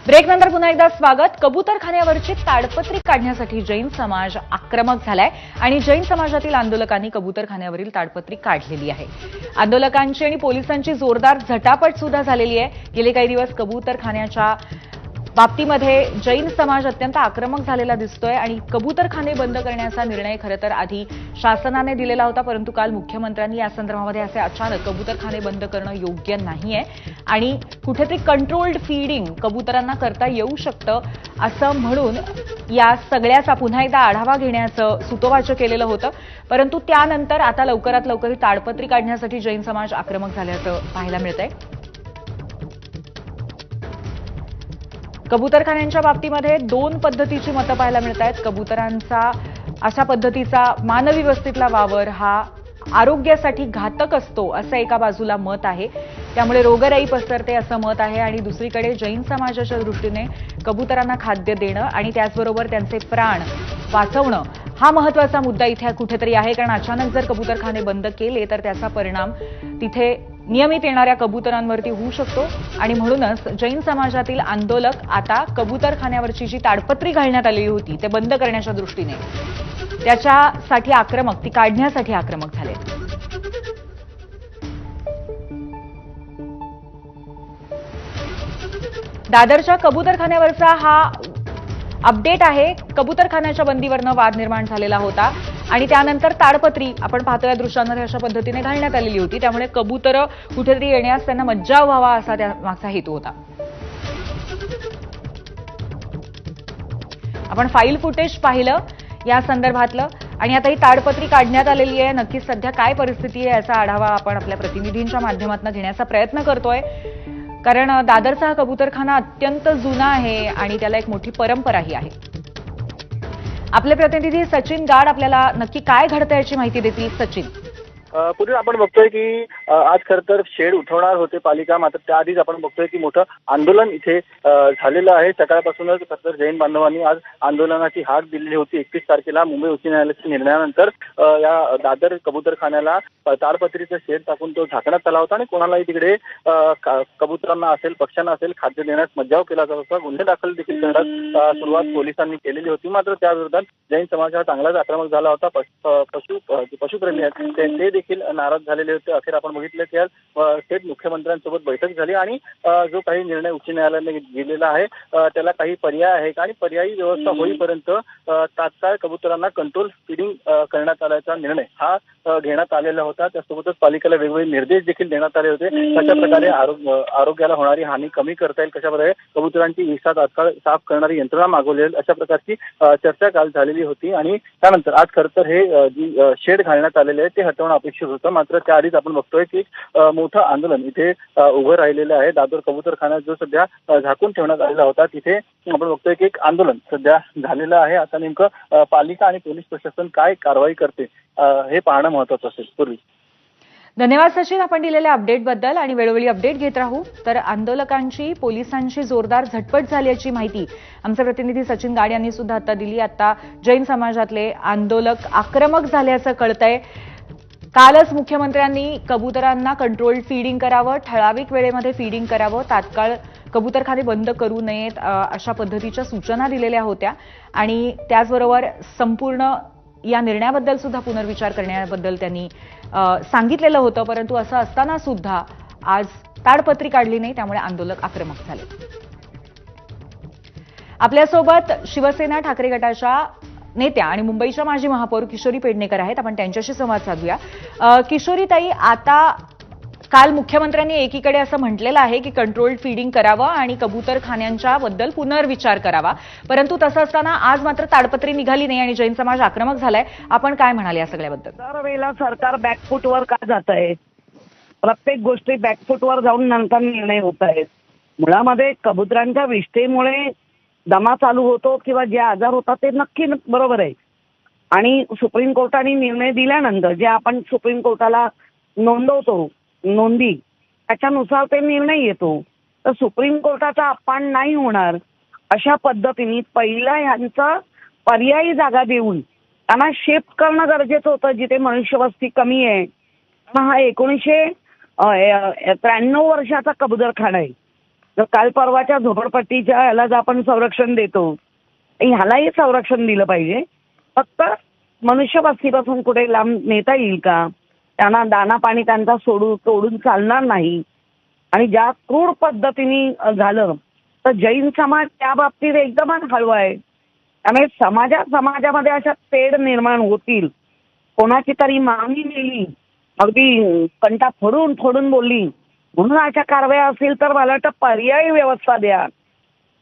ब्रेकनंतर पुन्हा एकदा स्वागत। कबूतरखान्यावरची ताडपत्री काढण्यासाठी जैन समाज आक्रमक झालाय आणि जैन समाजातील आंदोलकांनी कबूतरखान्यावरील ताडपत्री काढलेली आहे। आंदोलकांची आणि पोलिसांची जोरदार झटापट सुद्धा झालेली आहे। गेले काही दिवस कबूतरखान्याच्या बाबतीमध्ये जैन समाज अत्यंत आक्रमक झालेला दिसतोय आणि कबूतरखाने बंद करण्याचा निर्णय खरं तर आधी शासनाने दिलेला होता, परंतु काल मुख्यमंत्र्यांनी या संदर्भामध्ये असे अचानक कबूतरखाने बंद करणं योग्य नाहीये आणि कुठेतरी कंट्रोल्ड फीडिंग कबूतरांना करता येऊ शकतं असं म्हणून या सगळ्याचा पुन्हा एकदा आढावा घेण्याचं सूतोवाच केलेलं होतं। परंतु त्यानंतर आता लवकरात लवकर ताडपत्री काढण्यासाठी जैन समाज आक्रमक झाल्याचं पाहायला मिळतंय। कबूतरखान्यांच्या बाबतीमध्ये दोन पद्धतीची मतं पाहायला मिळत आहेत। कबूतरांचा अशा पद्धतीचा मानवी वस्तीतला वावर हा आरोग्यासाठी घातक असतो असं एका बाजूला मत आहे, त्यामुळे रोगराई पसरते असं मत आहे आणि दुसरीकडे जैन समाजाच्या दृष्टीने कबूतरांना खाद्य देणं आणि त्याचबरोबर त्यांचे प्राण वाचवणं हा महत्त्वाचा मुद्दा इथे कुठेतरी आहे। कारण अचानक जर कबूतरखाने बंद केले तर त्याचा परिणाम तिथे नियमित येणाऱ्या कबूतरांवरती होऊ शकतो आणि म्हणूनच जैन समाजातील आंदोलक आता कबूतरखान्यावरची जी ताडपत्री घालण्यात आलेली होती ते बंद करण्याच्या दृष्टीने त्याच्यासाठी आक्रमक, ती काढण्यासाठी आक्रमक झाले। दादरच्या कबूतरखान्यावरचा हा अपडेट आहे। कबूतरखान्याच्या बंदीवरनं वाद निर्माण झालेला होता आणि त्यानंतर ताडपत्री आपण पाहतोय दृश्यांमध्ये अशा पद्धतीने घालण्यात आलेली होती, त्यामुळे कबूतर कुठेतरी येण्यास त्यांना मज्जाव व्हावा असा त्या मागचा हेतू होता। आपण फाईल फुटेज पाहिलं या संदर्भातलं आणि आता ही ताडपत्री काढण्यात आलेली आहे। नक्कीच सध्या काय परिस्थिती आहे याचा आढावा आपण आपल्या प्रतिनिधींच्या माध्यमातून घेण्याचा प्रयत्न करतोय, कारण दादरचा हा कबूतरखाना अत्यंत जुना आहे आणि त्याला एक मोठी परंपराही आहे। आपले प्रतिनिधी सचिन गाड आपल्याला नक्की काय घडतंय याची माहिती देतील। सचिन, पूर्वी आपण बघतोय की आज खरं तर शेड उठवणार होते पालिका, मात्र त्याआधीच आपण बघतोय की मोठं आंदोलन इथे झालेलं आहे। सकाळपासूनच खरं तर जैन बांधवांनी आज आंदोलनाची हाक दिलेली होती। 31 तारखेला मुंबई उच्च न्यायालयाच्या निर्णयानंतर या दादर कबूतरखान्याला ताडपत्रीचं शेड टाकून तो झाकण्यात आला होता आणि कोणालाही तिकडे कबूतरांना असेल पक्ष्यांना असेल खाद्य देण्यास मज्जाव केला जात होता। गुन्हे दाखल देखील करण्यास सुरुवात पोलिसांनी केलेली होती, मात्र त्या विरोधात जैन समाज हा चांगलाच आक्रमक झाला होता। पशुप्रेमी आहेत ते देखील नाराज झालेले होते। अखेर आपण बघितलं की आज थेट मुख्यमंत्र्यांसोबत बैठक झाली आणि जो काही निर्णय उच्च न्यायालयाने दिलेला आहे त्याला काही पर्याय आहे आणि पर्यायी व्यवस्था होईपर्यंत तात्काळ कबुतरांना कंट्रोल फीडिंग करण्यात आल्याचा निर्णय हा घेण्यात आलेला होता। त्यासोबतच पालिकेला वेगवेगळे निर्देश देखील देण्यात आले होते। कशा प्रकारे आरोग्याला होणारी हानी कमी करता येईल, कशा प्रकारे कबुतरांची विषा तात्काळ साफ करणारी यंत्रणा मागवली जाईल, अशा प्रकारची चर्चा काल झालेली होती आणि त्यानंतर आज खरं तर हे जी शेड घालण्यात आलेले आहे ते हटवणं अपेक्षित होतं। मात्र त्याआधीच आपण बघतोय की मोठं आंदोलन इथे उभं राहिलेलं आहे। दादर कबूतरखाना जो सध्या झाकून ठेवण्यात आलेला होता तिथे आपण बघतोय की एक आंदोलन सध्या झालेलं आहे। आता नेमकं पालिका आणि पोलीस प्रशासन काय कारवाई करते हे पाहणं महत्त्वाचं असेल। पूर्वी धन्यवाद सचिन, आपण दिलेल्या अपडेटबद्दल आणि वेळोवेळी अपडेट घेत राहू। तर आंदोलकांची पोलिसांशी जोरदार झटपट झाल्याची माहिती आमचे प्रतिनिधी सचिन गाड यांनी सुद्धा आता दिली। आता जैन समाजातले आंदोलक आक्रमक झाल्याचं कळतंय। कालच मुख्यमंत्र्यांनी कबूतरांना कंट्रोल्ड फीडिंग करावं, ठराविक वेळेमध्ये फीडिंग करावं, तात्काळ कबूतरखाने बंद करू नयेत अशा पद्धतीच्या सूचना दिलेल्या होत्या आणि त्याचबरोबर संपूर्ण या निर्णयाबद्दल सुद्धा पुनर्विचार करण्याबद्दल त्यांनी सांगितलेलं होतं। परंतु असं असताना सुद्धा आज ताडपत्री काढली नाही, त्यामुळे आंदोलक आक्रमक झाले। आपल्यासोबत शिवसेना ठाकरे गटाच्या नेत्या आणि मुंबईच्या माजी महापौर किशोरी पेडणेकर आहेत, आपण त्यांच्याशी संवाद साधूया। किशोरीताई, आता काल मुख्यमंत्र्यांनी एकीकडे असं म्हटलेलं आहे की कंट्रोल्ड फीडिंग करावं आणि कबूतरखान्यांच्या बद्दल पुनर्विचार करावा, परंतु तसं असताना आज मात्र ताडपत्री निघाली नाही आणि जैन समाज आक्रमक झालाय। आपण काय म्हणाले या सगळ्याबद्दल? दरवेळेला सरकार बॅकफूटवर का जात आहे? प्रत्येक गोष्टी बॅकफूटवर जाऊन नंतर निर्णय होत आहेत। मुळामध्ये कबुतरांच्या विष्ठेमुळे दमा चालू होतो किंवा जे आजार होतात ते नक्की बरोबर आहे आणि सुप्रीम कोर्टाने निर्णय दिल्यानंतर जे आपण सुप्रीम कोर्टाला नोंदवतो नोंदी त्याच्यानुसार ते निर्णय येतो। तर सुप्रीम कोर्टाचा अपमान नाही होणार अशा पद्धतीने पहिला यांचा पर्यायी जागा देऊन त्यांना शिफ्ट करणं गरजेचं होतं जिथे मनुष्यवस्ती कमी आहे। हा 1993 वर्षाचा कबूतरखाना आहे जर काल परवाच्या झोपडपट्टीच्या ह्याला जर आपण संरक्षण देतो, ह्यालाही संरक्षण दिलं पाहिजे. फक्त मनुष्यवस्तीपासून कुठे लांब नेता येईल का? त्यांना दाना पाणी त्यांचा तोडून चालणार नाही. आणि ज्या क्रूर पद्धतीने झालं तर जैन समाज त्या बाबतीत एकदमच हळवा आहे. त्यामुळे समाजामध्ये अशा तेढ निर्माण होतील. कोणाची तरी मागणी नेली, अगदी कंटा फोडून बोलली म्हणून अशा कारवाया असतील तर मला वाटतं पर्यायी व्यवस्था द्या.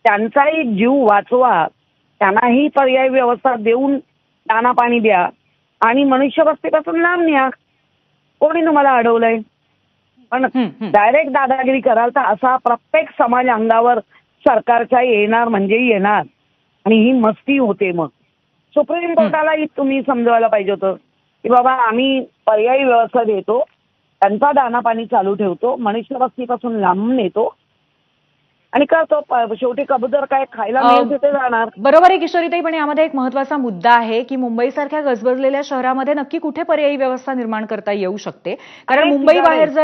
त्यांचाही जीव वाचवा, त्यांनाही पर्यायी व्यवस्था देऊन दाना पाणी द्या आणि मनुष्यवस्तीपासून लांब न्या. कोणी तुम्हाला अडवलंय? पण डायरेक्ट दादागिरी कराल तर असा प्रत्येक समाज अंगावर सरकारच्या येणार म्हणजे येणार आणि ही मस्ती होते. मग सुप्रीम कोर्टालाही तुम्ही समजवायला पाहिजे होतं की बाबा आम्ही पर्यायी व्यवस्था देतो, त्यांचा दाना पाणी चालू ठेवतो, मनुष्यवस्तीपासून लांब नेतो आणि करतो. शेवटी कबूतर काय खायला मिळेल तिथे जाणार. बरोबर आहे किशोरीताई, पण यामध्ये एक महत्वाचा मुद्दा आहे की मुंबईसारख्या गजबजलेल्या शहरामध्ये नक्की कुठे पर्यायी व्यवस्था निर्माण करता येऊ शकते. कारण मुंबई बाहेर जर